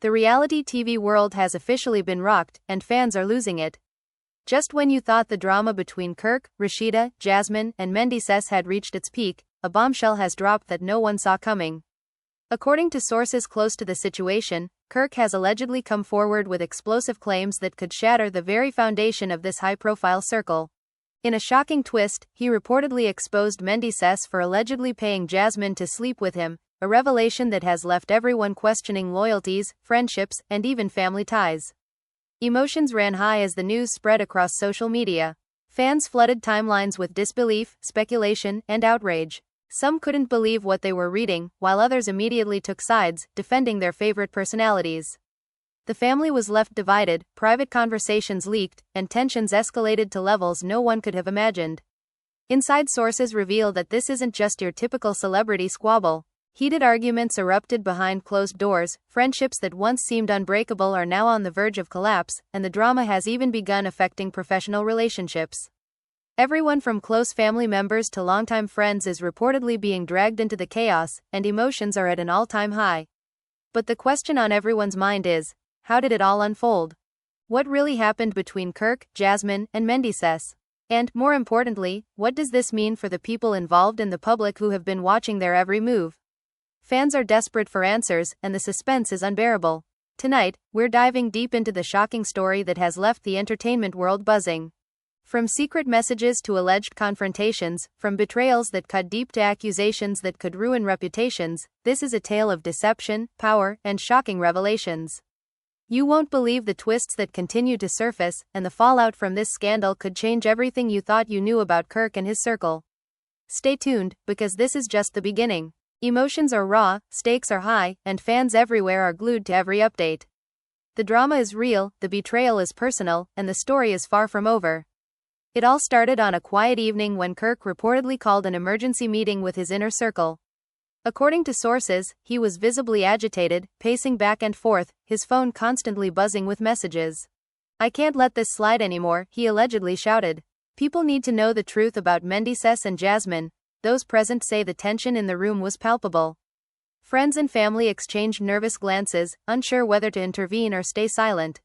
The reality TV world has officially been rocked, and fans are losing it. Just when you thought the drama between Kirk, Rashida, Jasmine, and Menndeecess had reached its peak, a bombshell has dropped that no one saw coming. According to sources close to the situation, Kirk has allegedly come forward with explosive claims that could shatter the very foundation of this high-profile circle. In a shocking twist, he reportedly exposed Menndeecess for allegedly paying Jasmine to sleep with him, a revelation that has left everyone questioning loyalties, friendships, and even family ties. Emotions ran high as the news spread across social media. Fans flooded timelines with disbelief, speculation, and outrage. Some couldn't believe what they were reading, while others immediately took sides, defending their favorite personalities. The family was left divided, private conversations leaked, and tensions escalated to levels no one could have imagined. Inside sources reveal that this isn't just your typical celebrity squabble. Heated arguments erupted behind closed doors, friendships that once seemed unbreakable are now on the verge of collapse, and the drama has even begun affecting professional relationships. Everyone from close family members to longtime friends is reportedly being dragged into the chaos, and emotions are at an all-time high. But the question on everyone's mind is, how did it all unfold? What really happened between Kirk, Jasmine, and Menndeecess? And, more importantly, what does this mean for the people involved and the public who have been watching their every move? Fans are desperate for answers, and the suspense is unbearable. Tonight, we're diving deep into the shocking story that has left the entertainment world buzzing. From secret messages to alleged confrontations, from betrayals that cut deep to accusations that could ruin reputations, this is a tale of deception, power, and shocking revelations. You won't believe the twists that continue to surface, and the fallout from this scandal could change everything you thought you knew about Kirk and his circle. Stay tuned, because this is just the beginning. Emotions are raw, stakes are high, and fans everywhere are glued to every update. The drama is real, the betrayal is personal, and the story is far from over. It all started on a quiet evening when Kirk reportedly called an emergency meeting with his inner circle. According to sources, he was visibly agitated, pacing back and forth, his phone constantly buzzing with messages. "I can't let this slide anymore," he allegedly shouted. "People need to know the truth about Menndeecess and Jasmine." Those present say the tension in the room was palpable. Friends and family exchanged nervous glances, unsure whether to intervene or stay silent.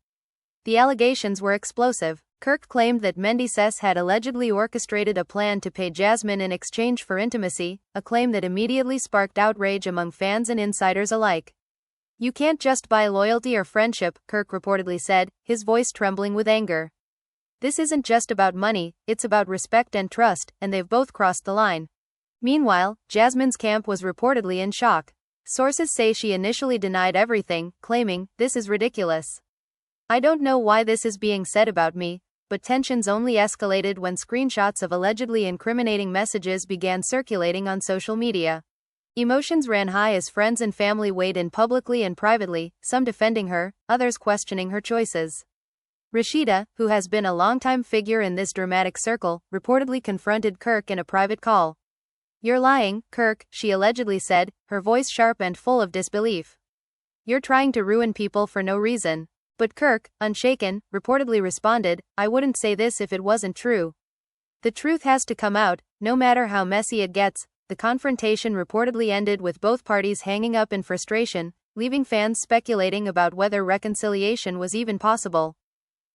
The allegations were explosive. Kirk claimed that Menndeecess had allegedly orchestrated a plan to pay Jasmine in exchange for intimacy, a claim that immediately sparked outrage among fans and insiders alike. "You can't just buy loyalty or friendship," Kirk reportedly said, his voice trembling with anger. "This isn't just about money, it's about respect and trust, and they've both crossed the line." Meanwhile, Jasmine's camp was reportedly in shock. Sources say she initially denied everything, claiming, "This is ridiculous. I don't know why this is being said about me," but tensions only escalated when screenshots of allegedly incriminating messages began circulating on social media. Emotions ran high as friends and family weighed in publicly and privately, some defending her, others questioning her choices. Rashida, who has been a longtime figure in this dramatic circle, reportedly confronted Kirk in a private call. "You're lying, Kirk," she allegedly said, her voice sharp and full of disbelief. "You're trying to ruin people for no reason." But Kirk, unshaken, reportedly responded, "I wouldn't say this if it wasn't true. The truth has to come out, no matter how messy it gets." The confrontation reportedly ended with both parties hanging up in frustration, leaving fans speculating about whether reconciliation was even possible.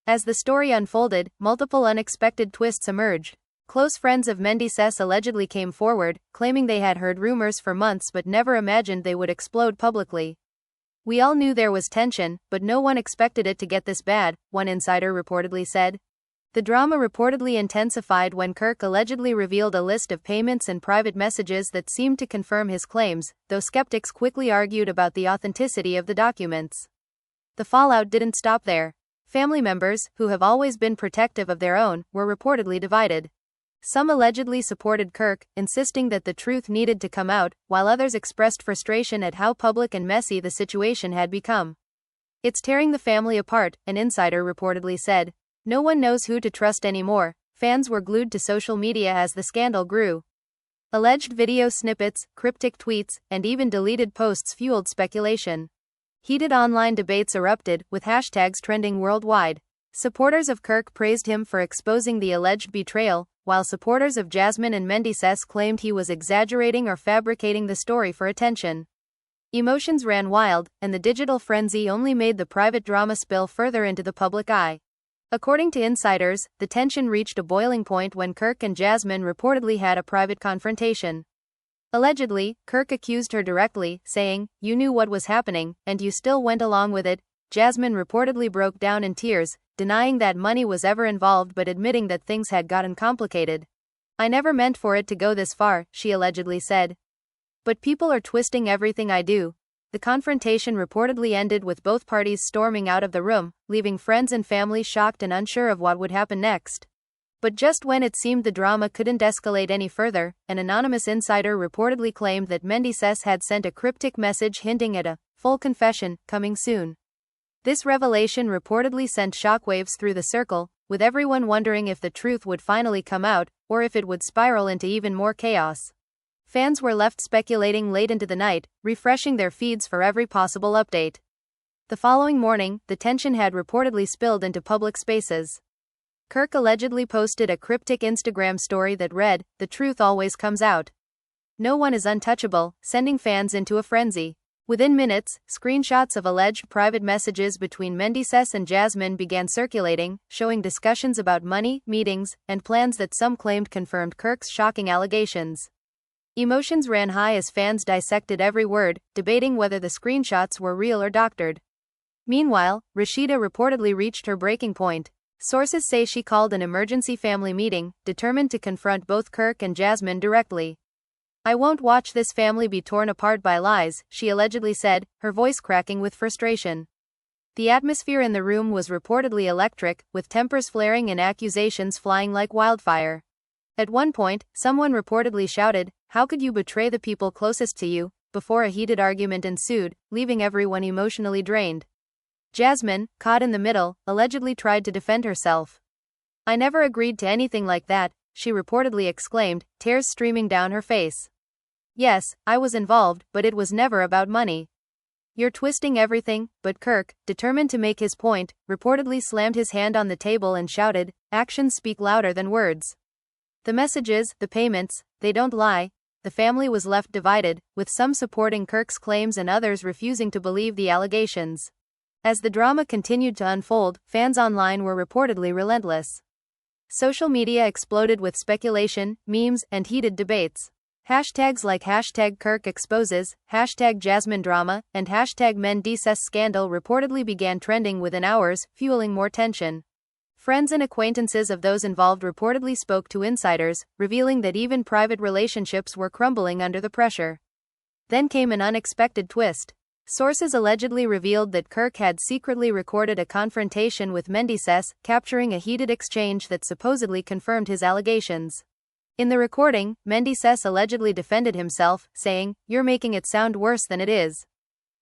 As the story unfolded, multiple unexpected twists emerged. Close friends of Menndeecess allegedly came forward, claiming they had heard rumors for months but never imagined they would explode publicly. "We all knew there was tension, but no one expected it to get this bad," one insider reportedly said. The drama reportedly intensified when Kirk allegedly revealed a list of payments and private messages that seemed to confirm his claims, though skeptics quickly argued about the authenticity of the documents. The fallout didn't stop there. Family members, who have always been protective of their own, were reportedly divided. Some allegedly supported Kirk, insisting that the truth needed to come out, while others expressed frustration at how public and messy the situation had become. "It's tearing the family apart," an insider reportedly said. "No one knows who to trust anymore." Fans were glued to social media as the scandal grew. Alleged video snippets, cryptic tweets, and even deleted posts fueled speculation. Heated online debates erupted, with hashtags trending worldwide. Supporters of Kirk praised him for exposing the alleged betrayal, while supporters of Jasmine and Menndeecess claimed he was exaggerating or fabricating the story for attention. Emotions ran wild, and the digital frenzy only made the private drama spill further into the public eye. According to insiders, the tension reached a boiling point when Kirk and Jasmine reportedly had a private confrontation. Allegedly, Kirk accused her directly, saying, "You knew what was happening, and you still went along with it." Jasmine reportedly broke down in tears, denying that money was ever involved but admitting that things had gotten complicated. "I never meant for it to go this far," she allegedly said. "But people are twisting everything I do." The confrontation reportedly ended with both parties storming out of the room, leaving friends and family shocked and unsure of what would happen next. But just when it seemed the drama couldn't escalate any further, an anonymous insider reportedly claimed that Menndeecess had sent a cryptic message hinting at a full confession coming soon. This revelation reportedly sent shockwaves through the circle, with everyone wondering if the truth would finally come out, or if it would spiral into even more chaos. Fans were left speculating late into the night, refreshing their feeds for every possible update. The following morning, the tension had reportedly spilled into public spaces. Kirk allegedly posted a cryptic Instagram story that read, "The truth always comes out. No one is untouchable," sending fans into a frenzy. Within minutes, screenshots of alleged private messages between Menndeecess and Jasmine began circulating, showing discussions about money, meetings, and plans that some claimed confirmed Kirk's shocking allegations. Emotions ran high as fans dissected every word, debating whether the screenshots were real or doctored. Meanwhile, Rashida reportedly reached her breaking point. Sources say she called an emergency family meeting, determined to confront both Kirk and Jasmine directly. "I won't watch this family be torn apart by lies," she allegedly said, her voice cracking with frustration. The atmosphere in the room was reportedly electric, with tempers flaring and accusations flying like wildfire. At one point, someone reportedly shouted, "How could you betray the people closest to you?" before a heated argument ensued, leaving everyone emotionally drained. Jasmine, caught in the middle, allegedly tried to defend herself. "I never agreed to anything like that," she reportedly exclaimed, tears streaming down her face. "Yes, I was involved, but it was never about money." "You're twisting everything," but Kirk, determined to make his point, reportedly slammed his hand on the table and shouted, "Actions speak louder than words. The messages, the payments, they don't lie." The family was left divided, with some supporting Kirk's claims and others refusing to believe the allegations. As the drama continued to unfold, fans online were reportedly relentless. Social media exploded with speculation, memes, and heated debates. Hashtags like #KirkExposes, #JasmineDrama, and #Menndeecess scandal reportedly began trending within hours, fueling more tension. Friends and acquaintances of those involved reportedly spoke to insiders, revealing that even private relationships were crumbling under the pressure. Then came an unexpected twist. Sources allegedly revealed that Kirk had secretly recorded a confrontation with Menndeecess, capturing a heated exchange that supposedly confirmed his allegations. In the recording, Menndeecess allegedly defended himself, saying, "You're making it sound worse than it is.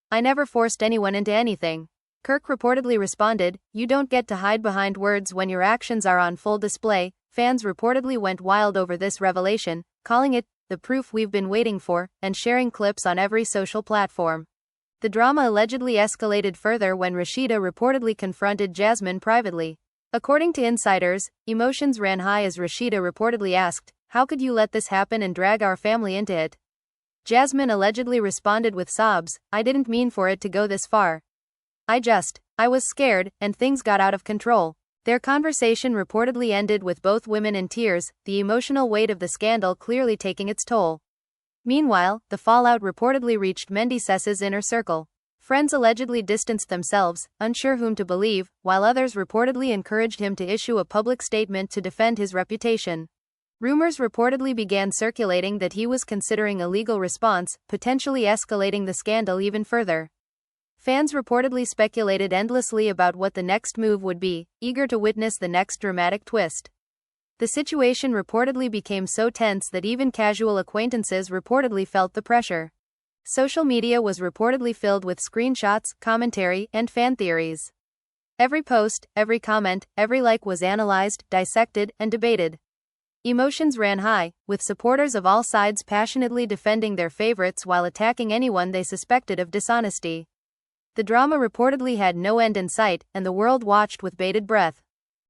I never forced anyone into anything." Kirk reportedly responded, "You don't get to hide behind words when your actions are on full display." Fans reportedly went wild over this revelation, calling it the proof we've been waiting for, and sharing clips on every social platform. The drama allegedly escalated further when Rashida reportedly confronted Jasmine privately. According to insiders, emotions ran high as Rashida reportedly asked, "How could you let this happen and drag our family into it?" Jasmine allegedly responded with sobs, "I didn't mean for it to go this far. I was scared, and things got out of control." Their conversation reportedly ended with both women in tears, the emotional weight of the scandal clearly taking its toll. Meanwhile, the fallout reportedly reached Menndeecess's inner circle. Friends allegedly distanced themselves, unsure whom to believe, while others reportedly encouraged him to issue a public statement to defend his reputation. Rumors reportedly began circulating that he was considering a legal response, potentially escalating the scandal even further. Fans reportedly speculated endlessly about what the next move would be, eager to witness the next dramatic twist. The situation reportedly became so tense that even casual acquaintances reportedly felt the pressure. Social media was reportedly filled with screenshots, commentary, and fan theories. Every post, every comment, every like was analyzed, dissected, and debated. Emotions ran high, with supporters of all sides passionately defending their favorites while attacking anyone they suspected of dishonesty. The drama reportedly had no end in sight, and the world watched with bated breath.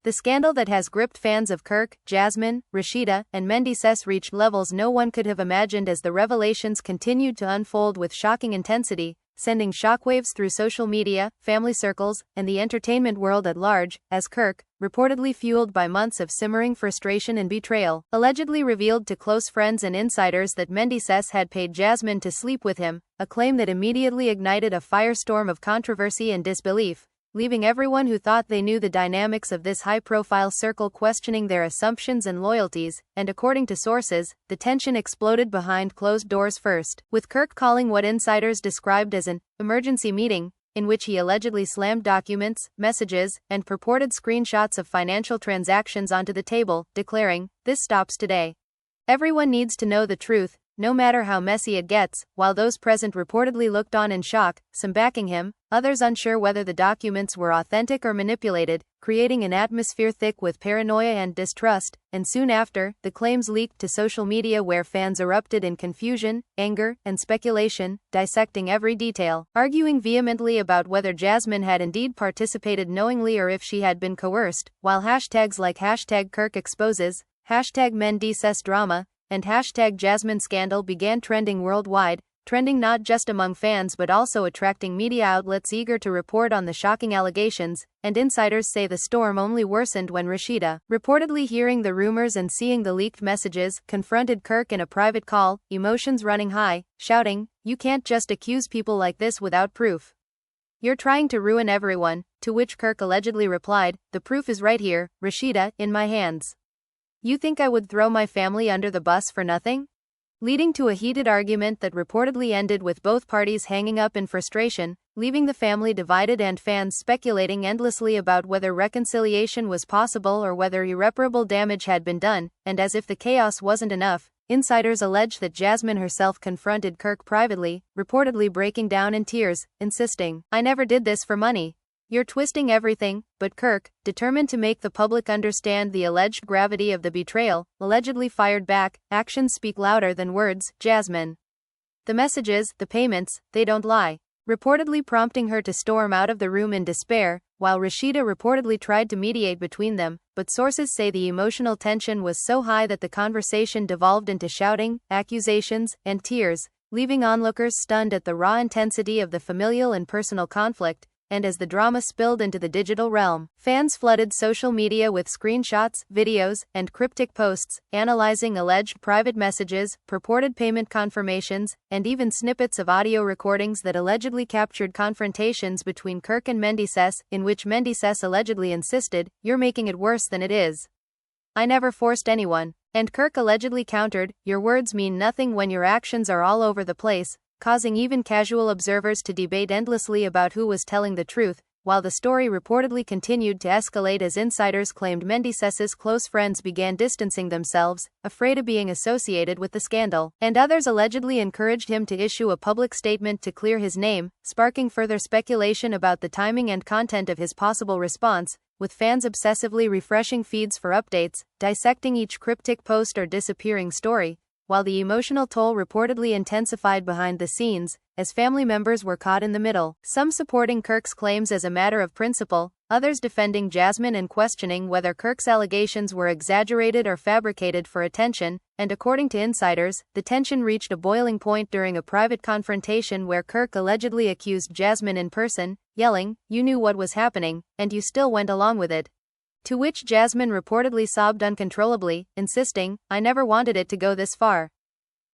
The scandal that has gripped fans of Kirk, Jasmine, Rashida, and Menndeecess reached levels no one could have imagined as the revelations continued to unfold with shocking intensity, sending shockwaves through social media, family circles, and the entertainment world at large, as Kirk, reportedly fueled by months of simmering frustration and betrayal, allegedly revealed to close friends and insiders that Menndeecess had paid Jasmine to sleep with him, a claim that immediately ignited a firestorm of controversy and disbelief, leaving everyone who thought they knew the dynamics of this high-profile circle questioning their assumptions and loyalties, and according to sources, the tension exploded behind closed doors first, with Kirk calling what insiders described as an emergency meeting, in which he allegedly slammed documents, messages, and purported screenshots of financial transactions onto the table, declaring, "This stops today. Everyone needs to know the truth, no matter how messy it gets." While those present reportedly looked on in shock, some backing him, others unsure whether the documents were authentic or manipulated, creating an atmosphere thick with paranoia and distrust, and soon after, the claims leaked to social media where fans erupted in confusion, anger, and speculation, dissecting every detail, arguing vehemently about whether Jasmine had indeed participated knowingly or if she had been coerced, while hashtags like #KirkExposes, #MenndeecessDrama, and #JasmineScandal began trending worldwide, trending not just among fans but also attracting media outlets eager to report on the shocking allegations, and insiders say the storm only worsened when Rashida, reportedly hearing the rumors and seeing the leaked messages, confronted Kirk in a private call, emotions running high, shouting, "You can't just accuse people like this without proof. You're trying to ruin everyone," to which Kirk allegedly replied, "The proof is right here, Rashida, in my hands. You think I would throw my family under the bus for nothing?" Leading to a heated argument that reportedly ended with both parties hanging up in frustration, leaving the family divided and fans speculating endlessly about whether reconciliation was possible or whether irreparable damage had been done, and as if the chaos wasn't enough, insiders allege that Jasmine herself confronted Kirk privately, reportedly breaking down in tears, insisting, "I never did this for money. You're twisting everything," but Kirk, determined to make the public understand the alleged gravity of the betrayal, allegedly fired back, "Actions speak louder than words, Jasmine. The messages, the payments, they don't lie," reportedly prompting her to storm out of the room in despair, while Rashida reportedly tried to mediate between them, but sources say the emotional tension was so high that the conversation devolved into shouting, accusations, and tears, leaving onlookers stunned at the raw intensity of the familial and personal conflict. And as the drama spilled into the digital realm, fans flooded social media with screenshots, videos, and cryptic posts, analyzing alleged private messages, purported payment confirmations, and even snippets of audio recordings that allegedly captured confrontations between Kirk and Menndeecess, in which Menndeecess allegedly insisted, "You're making it worse than it is. I never forced anyone." And Kirk allegedly countered, "Your words mean nothing when your actions are all over the place," causing even casual observers to debate endlessly about who was telling the truth, while the story reportedly continued to escalate as insiders claimed Menndeecess's close friends began distancing themselves, afraid of being associated with the scandal, and others allegedly encouraged him to issue a public statement to clear his name, sparking further speculation about the timing and content of his possible response, with fans obsessively refreshing feeds for updates, dissecting each cryptic post or disappearing story, while the emotional toll reportedly intensified behind the scenes, as family members were caught in the middle, some supporting Kirk's claims as a matter of principle, others defending Jasmine and questioning whether Kirk's allegations were exaggerated or fabricated for attention, and according to insiders, the tension reached a boiling point during a private confrontation where Kirk allegedly accused Jasmine in person, yelling, "You knew what was happening, and you still went along with it." To which Jasmine reportedly sobbed uncontrollably, insisting, "I never wanted it to go this far.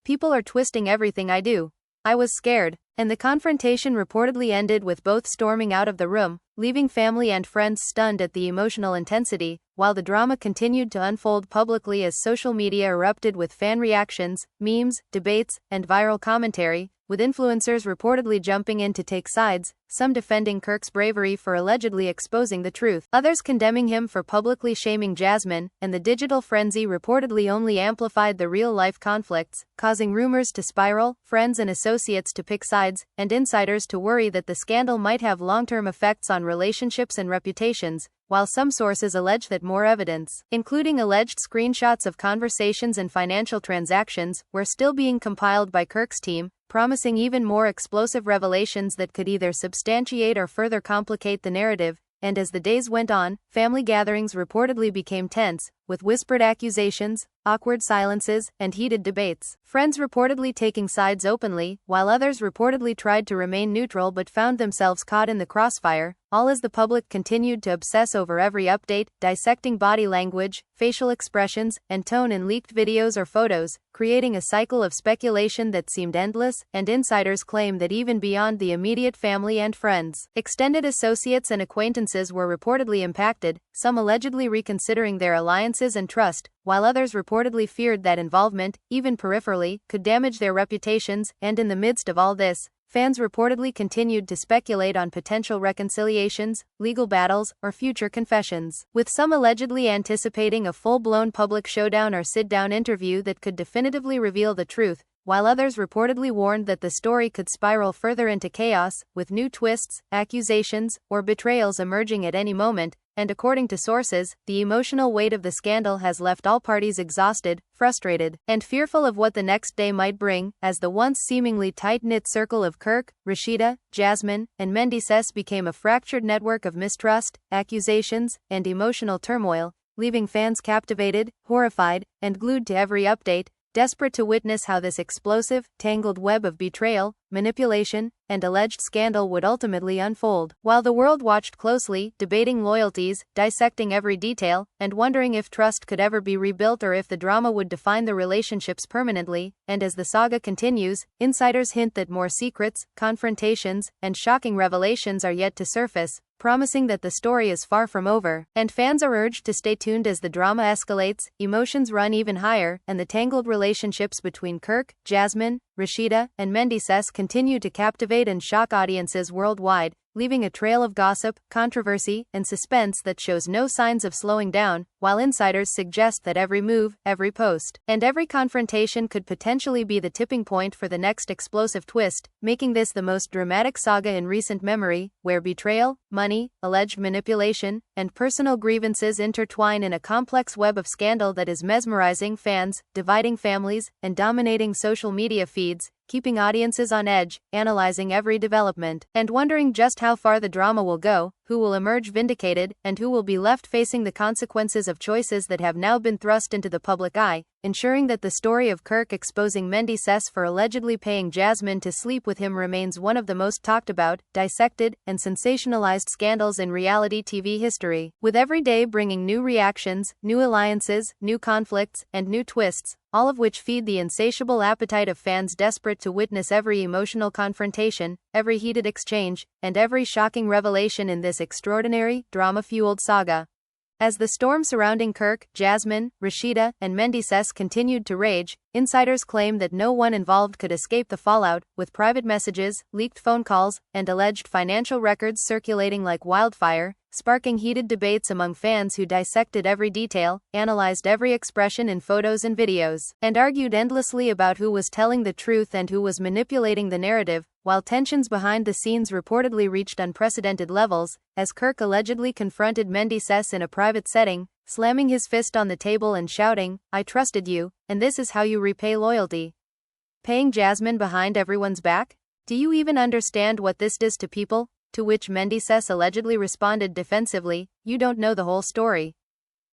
People are twisting everything I do. I was scared." And the confrontation reportedly ended with both storming out of the room, leaving family and friends stunned at the emotional intensity, while the drama continued to unfold publicly as social media erupted with fan reactions, memes, debates, and viral commentary, with influencers reportedly jumping in to take sides, some defending Kirk's bravery for allegedly exposing the truth, others condemning him for publicly shaming Jasmine, and the digital frenzy reportedly only amplified the real-life conflicts, causing rumors to spiral, friends and associates to pick sides, and insiders to worry that the scandal might have long-term effects on relationships and reputations, while some sources allege that more evidence, including alleged screenshots of conversations and financial transactions, were still being compiled by Kirk's team, promising even more explosive revelations that could either substantiate or further complicate the narrative. and as the days went on, family gatherings reportedly became tense, with whispered accusations, awkward silences, and heated debates. Friends reportedly taking sides openly, while others reportedly tried to remain neutral but found themselves caught in the crossfire, all as the public continued to obsess over every update, dissecting body language, facial expressions, and tone in leaked videos or photos, creating a cycle of speculation that seemed endless, and insiders claim that even beyond the immediate family and friends, extended associates and acquaintances were reportedly impacted, some allegedly reconsidering their alliances and trust, while others reportedly feared that involvement, even peripherally, could damage their reputations. And in the midst of all this, fans reportedly continued to speculate on potential reconciliations, legal battles, or future confessions, with some allegedly anticipating a full-blown public showdown or sit-down interview that could definitively reveal the truth, while others reportedly warned that the story could spiral further into chaos, with new twists, accusations, or betrayals emerging at any moment. And according to sources, the emotional weight of the scandal has left all parties exhausted, frustrated, and fearful of what the next day might bring, as the once seemingly tight-knit circle of Kirk, Rashida, Jasmine, and Menndeecess became a fractured network of mistrust, accusations, and emotional turmoil, leaving fans captivated, horrified, and glued to every update, desperate to witness how this explosive, tangled web of betrayal, manipulation, and alleged scandal would ultimately unfold. While the world watched closely, debating loyalties, dissecting every detail, and wondering if trust could ever be rebuilt or if the drama would define the relationships permanently, and as the saga continues, insiders hint that more secrets, confrontations, and shocking revelations are yet to surface, promising that the story is far from over, and fans are urged to stay tuned as the drama escalates, emotions run even higher, and the tangled relationships between Kirk, Jasmine, Rashida, and Menndeecess continue to captivate and shock audiences worldwide, leaving a trail of gossip, controversy, and suspense that shows no signs of slowing down, while insiders suggest that every move, every post, and every confrontation could potentially be the tipping point for the next explosive twist, making this the most dramatic saga in recent memory, where betrayal, money, alleged manipulation, and personal grievances intertwine in a complex web of scandal that is mesmerizing fans, dividing families, and dominating social media feeds, keeping audiences on edge, analyzing every development, and wondering just how far the drama will go, who will emerge vindicated, and who will be left facing the consequences of choices that have now been thrust into the public eye, ensuring that the story of Kirk exposing Menndeecess for allegedly paying Jasmine to sleep with him remains one of the most talked about, dissected, and sensationalized scandals in reality TV history, with every day bringing new reactions, new alliances, new conflicts, and new twists, all of which feed the insatiable appetite of fans desperate to witness every emotional confrontation, every heated exchange, and every shocking revelation in this extraordinary, drama-fueled saga. As the storm surrounding Kirk, Jasmine, Rashida, and Menndeecess continued to rage, insiders claim that no one involved could escape the fallout, with private messages, leaked phone calls, and alleged financial records circulating like wildfire, sparking heated debates among fans who dissected every detail, analyzed every expression in photos and videos, and argued endlessly about who was telling the truth and who was manipulating the narrative, while tensions behind the scenes reportedly reached unprecedented levels, as Kirk allegedly confronted Menndeecess in a private setting, slamming his fist on the table and shouting, "I trusted you, and this is how you repay loyalty." Paying Jasmine behind everyone's back? Do you even understand what this does to people? To which Menndeecess allegedly responded defensively, "You don't know the whole story.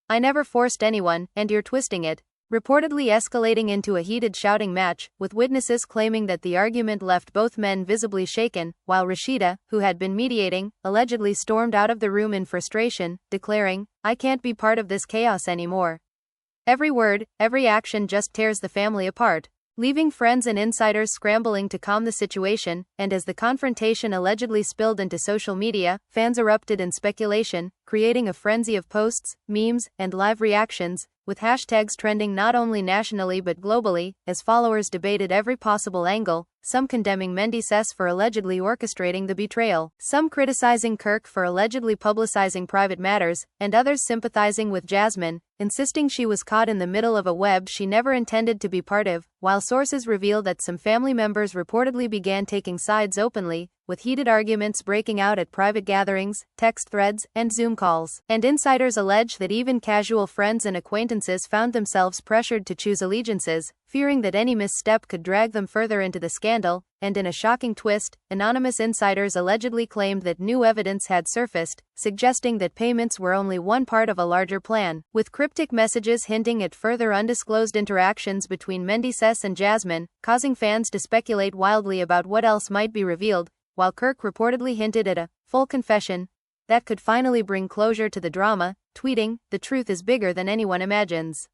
I never forced anyone, and you're twisting it," reportedly escalating into a heated shouting match, with witnesses claiming that the argument left both men visibly shaken, while Rashida, who had been mediating, allegedly stormed out of the room in frustration, declaring, "I can't be part of this chaos anymore. Every word, every action just tears the family apart," leaving friends and insiders scrambling to calm the situation. And as the confrontation allegedly spilled into social media, fans erupted in speculation, creating a frenzy of posts, memes, and live reactions, with hashtags trending not only nationally but globally, as followers debated every possible angle, some condemning Menndeecess for allegedly orchestrating the betrayal, some criticizing Kirk for allegedly publicizing private matters, and others sympathizing with Jasmine, insisting she was caught in the middle of a web she never intended to be part of, while sources reveal that some family members reportedly began taking sides openly, with heated arguments breaking out at private gatherings, text threads, and Zoom calls. And insiders allege that even casual friends and acquaintances found themselves pressured to choose allegiances, fearing that any misstep could drag them further into the scandal. and in a shocking twist, anonymous insiders allegedly claimed that new evidence had surfaced, suggesting that payments were only one part of a larger plan, with cryptic messages hinting at further undisclosed interactions between Menndeecess and Jasmine, causing fans to speculate wildly about what else might be revealed, while Kirk reportedly hinted at a full confession that could finally bring closure to the drama, tweeting, "The truth is bigger than anyone imagines.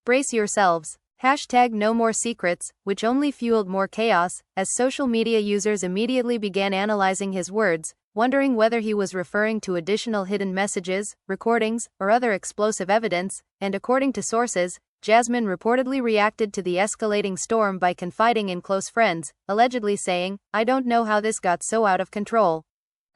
Brace yourselves." Hashtag no more secrets, which only fueled more chaos, as social media users immediately began analyzing his words, wondering whether he was referring to additional hidden messages, recordings, or other explosive evidence, and according to sources, Jasmine reportedly reacted to the escalating storm by confiding in close friends, allegedly saying, "I don't know how this got so out of control.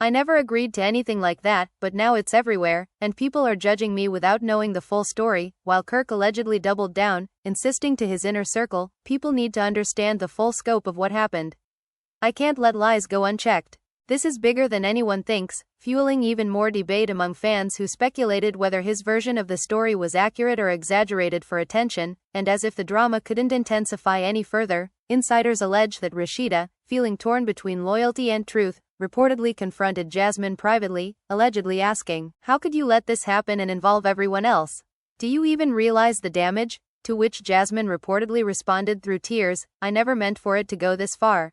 I never agreed to anything like that, but now it's everywhere, and people are judging me without knowing the full story," while Kirk allegedly doubled down, insisting to his inner circle, "People need to understand the full scope of what happened. I can't let lies go unchecked. This is bigger than anyone thinks," fueling even more debate among fans who speculated whether his version of the story was accurate or exaggerated for attention, and as if the drama couldn't intensify any further, insiders allege that Rashida, feeling torn between loyalty and truth, reportedly confronted Jasmine privately, allegedly asking, "How could you let this happen and involve everyone else? Do you even realize the damage?" To which Jasmine reportedly responded through tears, "I never meant for it to go this far.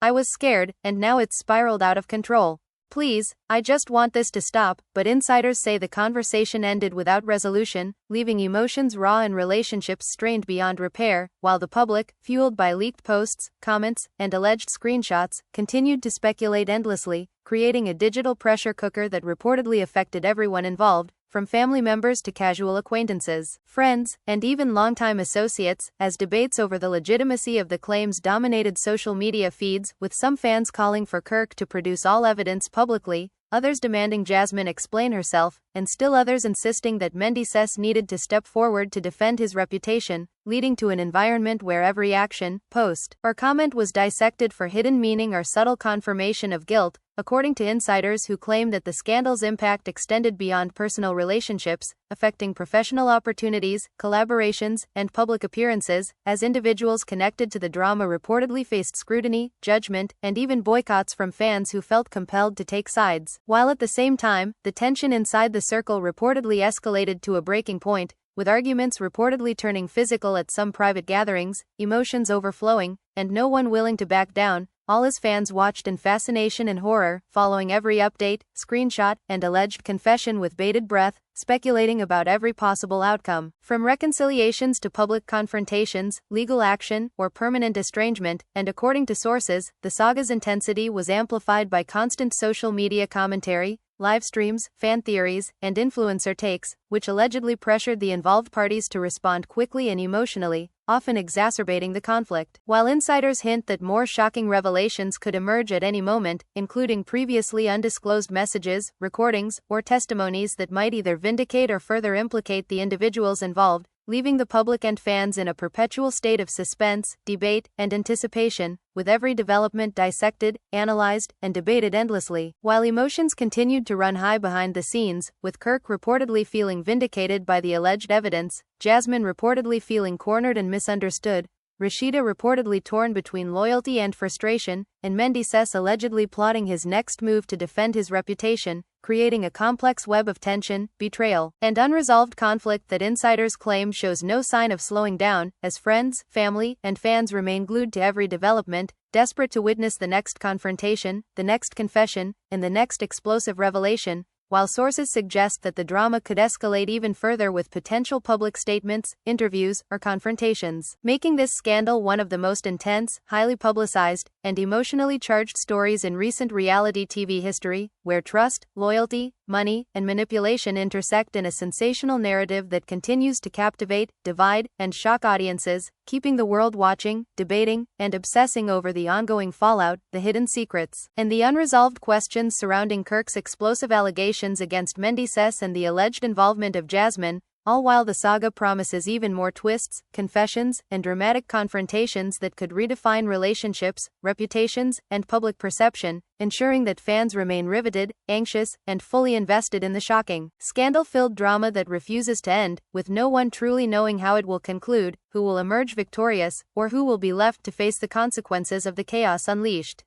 I was scared, and now it's spiraled out of control. Please, I just want this to stop," but insiders say the conversation ended without resolution, leaving emotions raw and relationships strained beyond repair, while the public, fueled by leaked posts, comments, and alleged screenshots, continued to speculate endlessly, creating a digital pressure cooker that reportedly affected everyone involved, from family members to casual acquaintances, friends, and even longtime associates, as debates over the legitimacy of the claims dominated social media feeds, with some fans calling for Kirk to produce all evidence publicly, others demanding Jasmine explain herself, and still others insisting that Menndeecess needed to step forward to defend his reputation, leading to an environment where every action, post, or comment was dissected for hidden meaning or subtle confirmation of guilt, according to insiders who claim that the scandal's impact extended beyond personal relationships, affecting professional opportunities, collaborations, and public appearances, as individuals connected to the drama reportedly faced scrutiny, judgment, and even boycotts from fans who felt compelled to take sides. While at the same time, the tension inside the circle reportedly escalated to a breaking point, with arguments reportedly turning physical at some private gatherings, emotions overflowing, and no one willing to back down. All his fans watched in fascination and horror, following every update, screenshot, and alleged confession with bated breath, speculating about every possible outcome, from reconciliations to public confrontations, legal action, or permanent estrangement, and according to sources, the saga's intensity was amplified by constant social media commentary, live streams, fan theories, and influencer takes, which allegedly pressured the involved parties to respond quickly and emotionally, often exacerbating the conflict. While insiders hint that more shocking revelations could emerge at any moment, including previously undisclosed messages, recordings, or testimonies that might either vindicate or further implicate the individuals involved, leaving the public and fans in a perpetual state of suspense, debate, and anticipation, with every development dissected, analyzed, and debated endlessly. While emotions continued to run high behind the scenes, with Kirk reportedly feeling vindicated by the alleged evidence, Jasmine reportedly feeling cornered and misunderstood, Rashida reportedly torn between loyalty and frustration, and Menndeecess allegedly plotting his next move to defend his reputation, creating a complex web of tension, betrayal, and unresolved conflict that insiders claim shows no sign of slowing down, as friends, family, and fans remain glued to every development, desperate to witness the next confrontation, the next confession, and the next explosive revelation, while sources suggest that the drama could escalate even further with potential public statements, interviews, or confrontations, making this scandal one of the most intense, highly publicized, and emotionally charged stories in recent reality TV history, where trust, loyalty, money, and manipulation intersect in a sensational narrative that continues to captivate, divide, and shock audiences, keeping the world watching, debating, and obsessing over the ongoing fallout, the hidden secrets, and the unresolved questions surrounding Kirk's explosive allegations against Menndeecess and the alleged involvement of Jasmine, All while the saga promises even more twists, confessions, and dramatic confrontations that could redefine relationships, reputations, and public perception, ensuring that fans remain riveted, anxious, and fully invested in the shocking, scandal-filled drama that refuses to end, with no one truly knowing how it will conclude, who will emerge victorious, or who will be left to face the consequences of the chaos unleashed.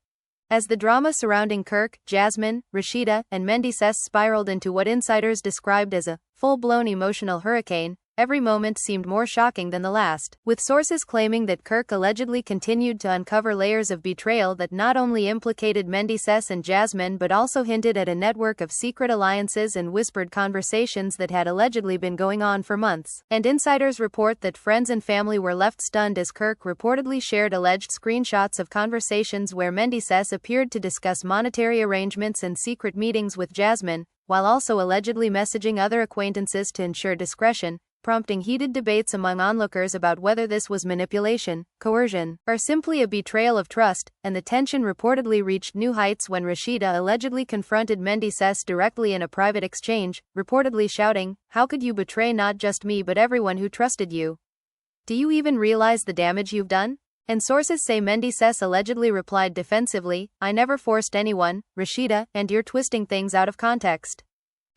As the drama surrounding Kirk, Jasmine, Rashida, and Menndeecess spiraled into what insiders described as a full-blown emotional hurricane, every moment seemed more shocking than the last, with sources claiming that Kirk allegedly continued to uncover layers of betrayal that not only implicated Menndeecess and Jasmine but also hinted at a network of secret alliances and whispered conversations that had allegedly been going on for months. And insiders report that friends and family were left stunned as Kirk reportedly shared alleged screenshots of conversations where Menndeecess appeared to discuss monetary arrangements and secret meetings with Jasmine, while also allegedly messaging other acquaintances to ensure discretion, prompting heated debates among onlookers about whether this was manipulation, coercion, or simply a betrayal of trust, and the tension reportedly reached new heights when Rashida allegedly confronted Menndeecess directly in a private exchange, reportedly shouting, "How could you betray not just me but everyone who trusted you? Do you even realize the damage you've done?" And sources say Menndeecess allegedly replied defensively, "I never forced anyone, Rashida, and you're twisting things out of context,"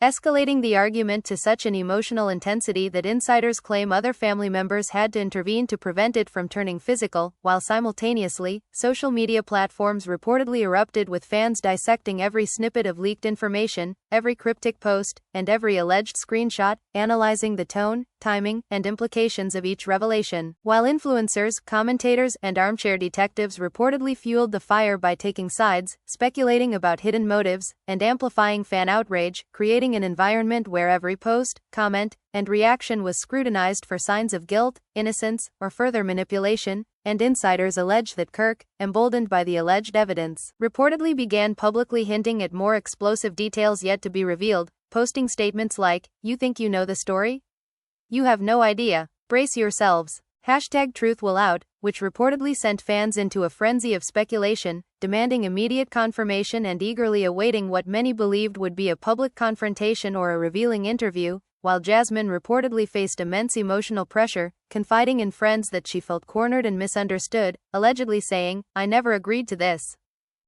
escalating the argument to such an emotional intensity that insiders claim other family members had to intervene to prevent it from turning physical, while simultaneously, social media platforms reportedly erupted with fans dissecting every snippet of leaked information, every cryptic post, and every alleged screenshot, analyzing the tone, timing, and implications of each revelation, while influencers, commentators, and armchair detectives reportedly fueled the fire by taking sides, speculating about hidden motives, and amplifying fan outrage, creating an environment where every post, comment, and reaction was scrutinized for signs of guilt, innocence, or further manipulation. And insiders allege that Kirk, emboldened by the alleged evidence, reportedly began publicly hinting at more explosive details yet to be revealed, posting statements like, "You think you know the story? You have no idea. Brace yourselves. #truth will out," which reportedly sent fans into a frenzy of speculation, demanding immediate confirmation and eagerly awaiting what many believed would be a public confrontation or a revealing interview, while Jasmine reportedly faced immense emotional pressure, confiding in friends that she felt cornered and misunderstood, allegedly saying, "I never agreed to this.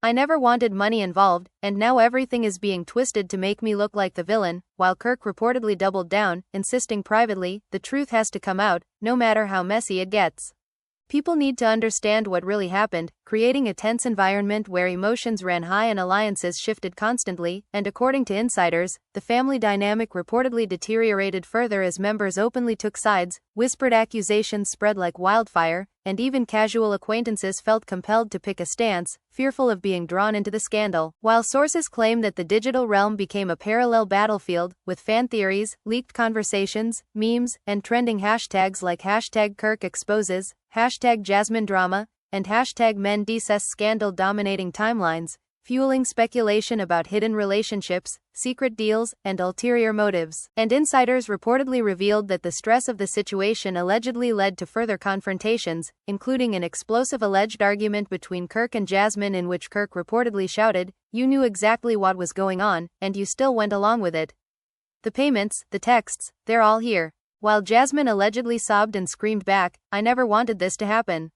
I never wanted money involved, and now everything is being twisted to make me look like the villain," while Kirk reportedly doubled down, insisting privately, "The truth has to come out, no matter how messy it gets. People need to understand what really happened," creating a tense environment where emotions ran high and alliances shifted constantly, and according to insiders, the family dynamic reportedly deteriorated further as members openly took sides, whispered accusations spread like wildfire, and even casual acquaintances felt compelled to pick a stance, fearful of being drawn into the scandal, while sources claim that the digital realm became a parallel battlefield, with fan theories, leaked conversations, memes, and trending hashtags like #KirkExposes, #JasmineDrama, and #Menndeecess scandal dominating timelines, fueling speculation about hidden relationships, secret deals, and ulterior motives. And insiders reportedly revealed that the stress of the situation allegedly led to further confrontations, including an explosive alleged argument between Kirk and Jasmine in which Kirk reportedly shouted, "You knew exactly what was going on, and you still went along with it. The payments, the texts, they're all here." While Jasmine allegedly sobbed and screamed back, "I never wanted this to happen.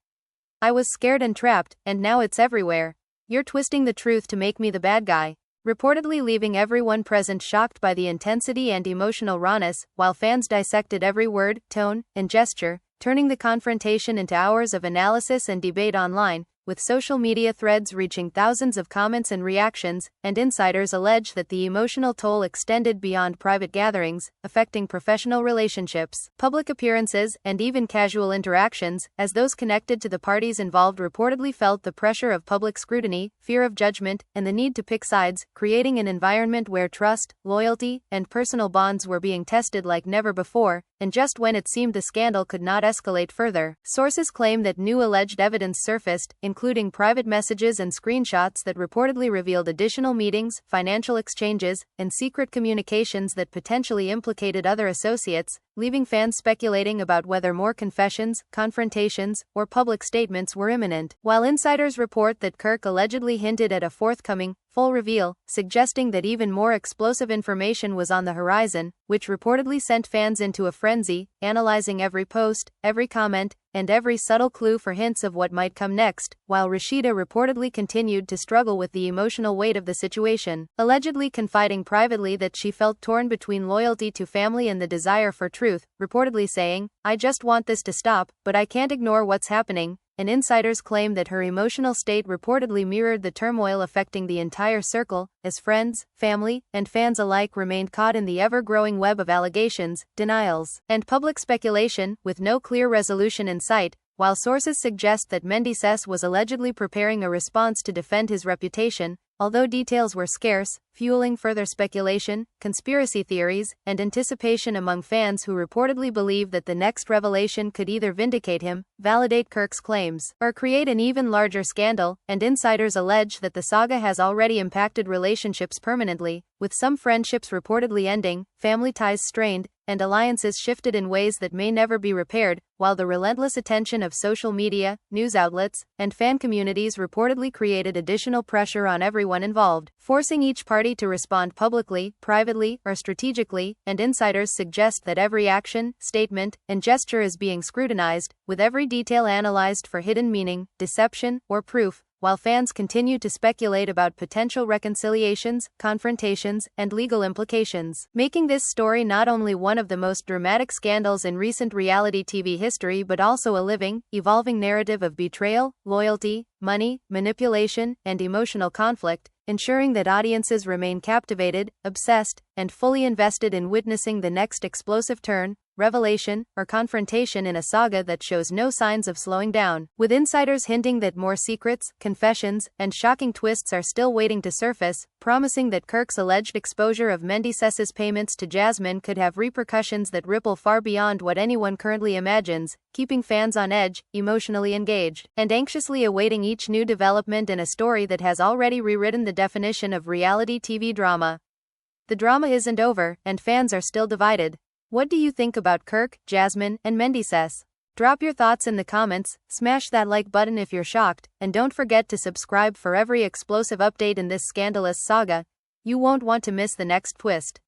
I was scared and trapped, and now it's everywhere. You're twisting the truth to make me the bad guy," reportedly leaving everyone present shocked by the intensity and emotional rawness, while fans dissected every word, tone, and gesture, turning the confrontation into hours of analysis and debate online, with social media threads reaching thousands of comments and reactions, and insiders allege that the emotional toll extended beyond private gatherings, affecting professional relationships, public appearances, and even casual interactions, as those connected to the parties involved reportedly felt the pressure of public scrutiny, fear of judgment, and the need to pick sides, creating an environment where trust, loyalty, and personal bonds were being tested like never before. And just when it seemed the scandal could not escalate further, sources claim that new alleged evidence surfaced, including private messages and screenshots that reportedly revealed additional meetings, financial exchanges, and secret communications that potentially implicated other associates, leaving fans speculating about whether more confessions, confrontations, or public statements were imminent. While insiders report that Kirk allegedly hinted at a forthcoming, full reveal, suggesting that even more explosive information was on the horizon, which reportedly sent fans into a frenzy, analyzing every post, every comment, and every subtle clue for hints of what might come next, while Rashida reportedly continued to struggle with the emotional weight of the situation, allegedly confiding privately that she felt torn between loyalty to family and the desire for truth, reportedly saying, "I just want this to stop, but I can't ignore what's happening," and insiders claim that her emotional state reportedly mirrored the turmoil affecting the entire circle, as friends, family, and fans alike remained caught in the ever-growing web of allegations, denials, and public speculation, with no clear resolution in sight. While sources suggest that Menndeecess was allegedly preparing a response to defend his reputation, although details were scarce, fueling further speculation, conspiracy theories, and anticipation among fans who reportedly believe that the next revelation could either vindicate him, validate Kirk's claims, or create an even larger scandal, and insiders allege that the saga has already impacted relationships permanently, with some friendships reportedly ending, family ties strained, and alliances shifted in ways that may never be repaired, while the relentless attention of social media, news outlets, and fan communities reportedly created additional pressure on everyone involved, forcing each party to respond publicly, privately, or strategically, and insiders suggest that every action, statement, and gesture is being scrutinized, with every detail analyzed for hidden meaning, deception, or proof, while fans continue to speculate about potential reconciliations, confrontations, and legal implications, making this story not only one of the most dramatic scandals in recent reality TV history but also a living, evolving narrative of betrayal, loyalty, money, manipulation, and emotional conflict, ensuring that audiences remain captivated, obsessed, and fully invested in witnessing the next explosive turn, revelation, or confrontation in a saga that shows no signs of slowing down, with insiders hinting that more secrets, confessions, and shocking twists are still waiting to surface, promising that Kirk's alleged exposure of Menndeecess's payments to Jasmine could have repercussions that ripple far beyond what anyone currently imagines, keeping fans on edge, emotionally engaged, and anxiously awaiting each new development in a story that has already rewritten the definition of reality TV drama. The drama isn't over, and fans are still divided. What do you think about Kirk, Jasmine, and Menndeecess? Drop your thoughts in the comments, smash that like button if you're shocked, and don't forget to subscribe for every explosive update in this scandalous saga. You won't want to miss the next twist.